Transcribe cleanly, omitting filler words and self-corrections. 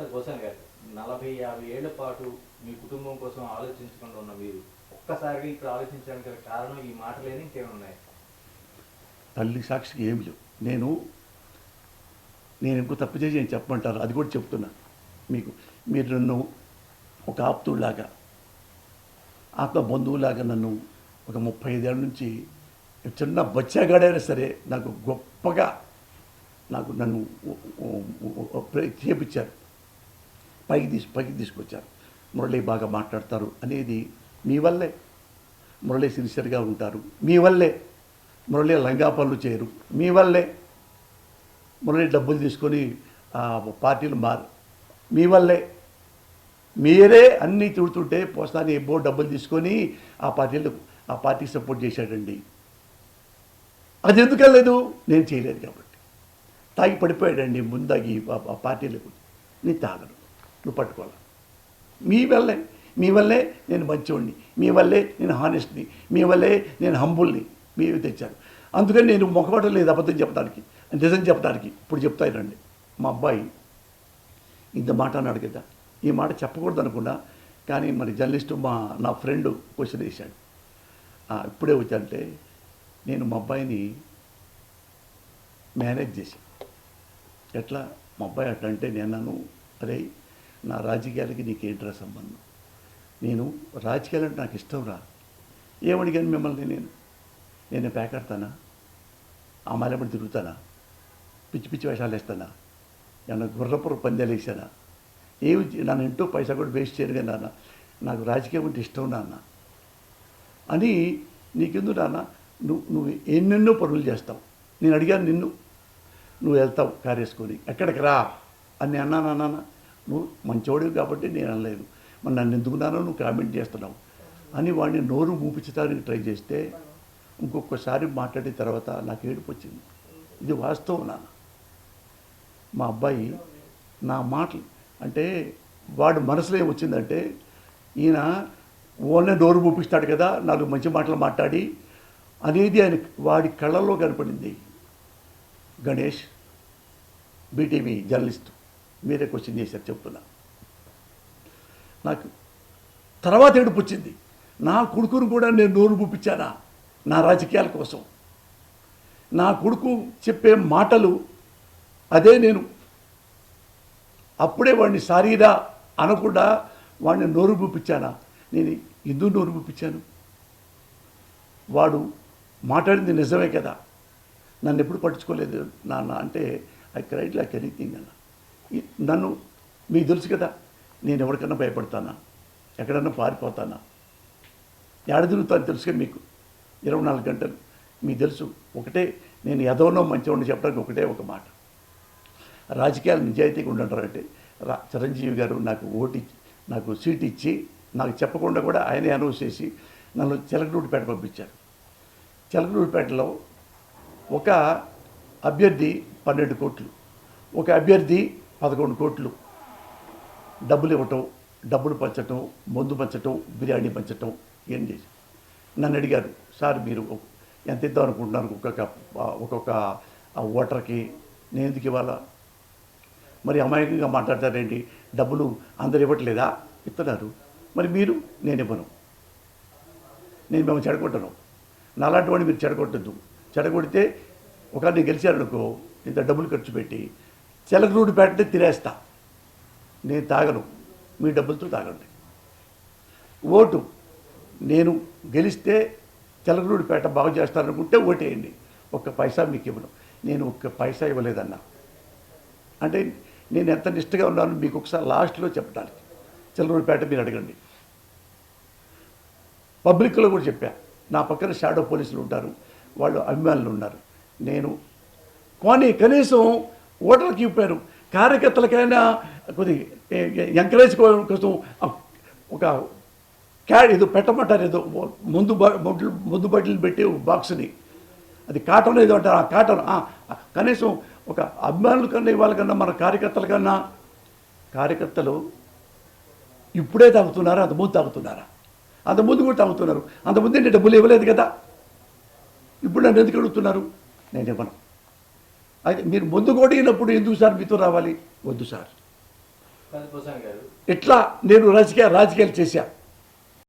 Sir goes on గారు 40-50 ఏళ్ల పాటు మీ కుటుంబం కోసం ఆలోచించకుండా ఉన్న మీరు ఒక్కసారిగా ఇప్పుడు ఆలోచించడానికి గల కారణం ఈ మాటలేని ఇంకేమైనా ఉన్నాయి? తల్లి సాక్షికి ఏమి లేవు. నేను ఇంకో తప్పు చేసి నేను చెప్పమంటారు, అది కూడా చెప్తున్నా మీకు. మీరు నన్ను ఒక ఆప్తులాగా, ఆత్మ బంధువులాగా నన్ను ఒక 35 ఏళ్ళ నుంచి చిన్న బచ్చాగాడైనా సరే నాకు గొప్పగా నన్ను చేపించారు, పైకి తీసుకొచ్చారు. మురళి బాగా మాట్లాడతారు అనేది మీ వల్లే. మురళి సిన్సియర్గా ఉంటారు మీ వల్లే. మురళి లంగా పనులు చేయరు మీ వల్లే. మురళి డబ్బులు తీసుకొని పార్టీలు మారు మీ వల్లే. మీరే అన్నీ తిడుతుంటే పోస్తాని ఎబ్బో డబ్బులు తీసుకొని ఆ పార్టీకి సపోర్ట్ చేశాడండి. అది ఎందుకలేదు? నేను చేయలేదు కాబట్టి. తాగి పడిపోయాడండి ముందాగి ఆ పార్టీలకు. నేను తాగను, నువ్వు పట్టుకోవాలి. మీ వల్లే నేను మంచివాడిని, మీ వల్లే నేను హానెస్ట్ని, మీ వల్లే నేను హంబుల్ని మీరు తెచ్చారు. అందుకని నేను మొక్కబట్టం లేదు అబద్ధం చెప్పడానికి, నిజం చెప్పడానికి. ఇప్పుడు చెప్తానండి. మా అబ్బాయి ఇంత మాట అన్నాడు కదా, ఈ మాట చెప్పకూడదు అనుకున్నా, కానీ మరి జర్నలిస్టు నా ఫ్రెండ్ క్వశ్చన్ వేశాడు. ఇప్పుడే వచ్చానంటే నేను మా అబ్బాయిని మేనేజ్ చేశాను. ఎట్లా మా అబ్బాయి అట్లా అంటే నేను అన్నాను, అరే నా రాజకీయాలకి నీకేంట్రా సంబంధం? నేను రాజకీయాలంటే నాకు ఇష్టం రా. ఏమడిగాను మిమ్మల్ని? నేను పేకాడతానా? ఆ మాలెపడి తిరుగుతానా? పిచ్చి పిచ్చి వేషాలు వేస్తానా? ఏమన్నా గుర్రపుర పందాలు వేసానా? ఏమి నన్ను ఇంటూ పైసా కూడా వేస్ట్ చేయను కదా నాన్న. నాకు రాజకీయం అంటే ఇష్టం నాన్న అని. నీకెందుకు నాన్న, నువ్వు ఎన్నెన్నో పనులు చేస్తావు. నేను అడిగాను నిన్ను, నువ్వు వెళ్తావు కారు వేసుకొని, ఎక్కడికి రా అని అన్నాను. నాన్న నువ్వు మంచోడివి కాబట్టి నేను అనలేదు, మరి నన్ను ఎందుకున్నానో నువ్వు కామెంట్ చేస్తున్నావు అని వాడిని నోరు మూపించడానికి ట్రై చేస్తే ఇంకొకసారి మాట్లాడిన తర్వాత నాకు ఏడుపు వచ్చింది. ఇది వాస్తవం నాన్న. మా అబ్బాయి నా మాటలు అంటే వాడు మనసులో ఏమొచ్చిందంటే, ఈయన ఓన్లీ నోరు మూపిస్తాడు కదా, నాలుగు మంచి మాటలు మాట్లాడి అనేది ఆయన వాడి కళ్ళల్లో కనపడింది. గణేష్ బీటీవీ జర్నలిస్ట్, మీరే క్వశ్చన్ చేశారు చెప్తున్నా. నాకు తర్వాత ఏడుపు వచ్చింది. నా కొడుకును కూడా నేను నోరు మూపించానా నా రాజకీయాల కోసం? నా కొడుకు చెప్పే మాటలు అదే నేను అప్పుడే వాడిని సారీరా అనకుండా వాడిని నోరు మూపించానా? నేను ఎందుకు నోరు మూపించాను? వాడు మాట్లాడింది నిజమే కదా, నన్ను ఎప్పుడు పట్టించుకోలేదు నాన్న అంటే ఐ క్రైడ్ లైక్ ఎనీథింగ్ అన్న. నన్ను మీకు తెలుసు కదా, నేను ఎవరికన్నా భయపడతానా? ఎక్కడన్నా పారిపోతానా? ఏడ తిరుగుతాను తెలుసుగా మీకు. 24 గంటలు మీకు తెలుసు. ఒకటే నేను ఎదవనో మంచివాడిని చెప్పడానికి ఒకటే ఒక మాట, రాజకీయాలు నిజాయితీగా ఉండంటారంటే చిరంజీవి గారు నాకు సీట్ ఇచ్చి నాకు చెప్పకుండా కూడా ఆయనే అనౌన్స్ చేసి నన్ను చిలకలూరిపేట పంపించారు. చిలకలూరిపేటలో ఒక అభ్యర్థి 12 కోట్లు, ఒక అభ్యర్థి 11 కోట్లు డబ్బులు ఇవ్వటం, డబ్బులు పంచటం, మందు పంచటం, బిర్యానీ పంచటం ఏం చేసి నన్ను అడిగారు, సార్ మీరు ఎంత ఇద్దాం అనుకుంటున్నారు ఒక్కొక్క ఓటర్కి, నేను ఎందుకు ఇవ్వాలా? మరి అమాయకంగా మాట్లాడతారేంటి? డబ్బులు అందరు ఇవ్వట్లేదా? ఇస్తున్నారు. మరి మీరు? నేను ఇవ్వను. నేను మేము చెడగొట్టను. నాలాంటి వాడిని మీరు చెడగొట్టద్దు. చెడగొడితే ఒకరిని గెలిచారనుకో, ఇంత డబ్బులు ఖర్చు పెట్టి చిలకలూరిపేటనే తినేస్తా. నేను తాగను, మీ డబ్బులతో తాగండి. ఓటు నేను గెలిస్తే చిలకలూరిపేట బాగు చేస్తారనుకుంటే ఓటేయండి, ఒక్క పైసా మీకు ఇవ్వను. నేను ఒక్క పైసా ఇవ్వలేదన్నా అంటే నేను ఎంత నిష్ఠగా ఉన్నాను మీకు ఒకసారి లాస్ట్లో చెప్పడానికి. చిలకలూరిపేట మీరు అడగండి. పబ్లిక్లో కూడా చెప్పా. నా పక్కన షాడో పోలీసులు ఉంటారు, వాళ్ళు అభిమానులు ఉన్నారు. నేను కానీ కనీసం ఓటర్లకు ఇవ్వను, కార్యకర్తలకైనా కొద్ది ఎంకరేజ్ కోసం ఒక ఏదో పెట్టమంటారు, ఏదో ముందు బట్టలు పెట్టి బాక్స్ని, అది కాటన్ ఏదో అంటారు, ఆ కాటన్ కనీసం ఒక అభిమానుల కన్నా ఇవాళ కన్నా మన కార్యకర్తల కన్నా. కార్యకర్తలు ఇప్పుడే తాగుతున్నారా? అంతకుముందు తాగుతున్నారా? అంతకుముందు కూడా తాగుతున్నారు. అంతకుముందు నేను డబ్బులు ఇవ్వలేదు కదా, ఇప్పుడు నన్ను ఎందుకు అడుగుతున్నారు? నేను ఇవ్వను. అయితే మీరు ముందు కొట్టినప్పుడు ఎందుకు సార్ మీతో రావాలి? వద్దు సార్, కాదు పోసాని గారు, ఇట్లా నేను రాజకీయాలు చేశా.